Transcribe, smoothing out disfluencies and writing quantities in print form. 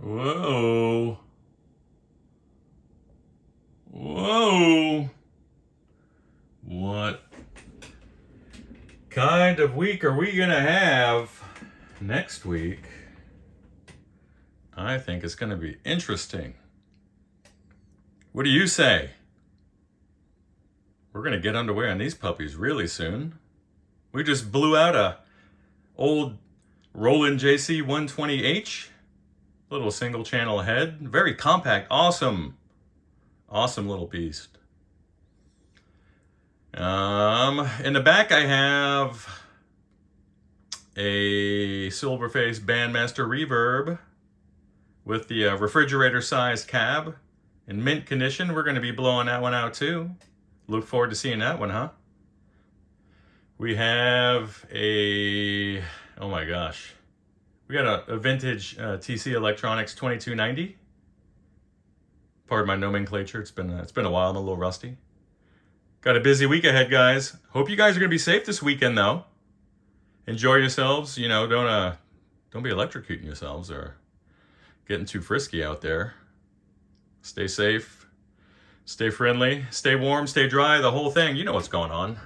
Whoa. Whoa. What kind of week are we going to have next week? I think it's going to be interesting. What do you say? We're going to get underway on these puppies really soon. We just blew out a old Roland JC 120H. Little single channel head. Very compact. Awesome. Awesome little beast. In the back I have a Silverface Bandmaster Reverb with the refrigerator sized cab in mint condition. We're going to be blowing that one out too. Look forward to seeing that one, huh? We have a, oh my gosh. We got a vintage TC Electronics 2290. Pardon my nomenclature. It's been a while. I'm a little rusty. Got a busy week ahead, guys. Hope you guys are gonna be safe this weekend, though. Enjoy yourselves. You know, don't be electrocuting yourselves or getting too frisky out there. Stay safe. Stay friendly. Stay warm. Stay dry. The whole thing. You know what's going on.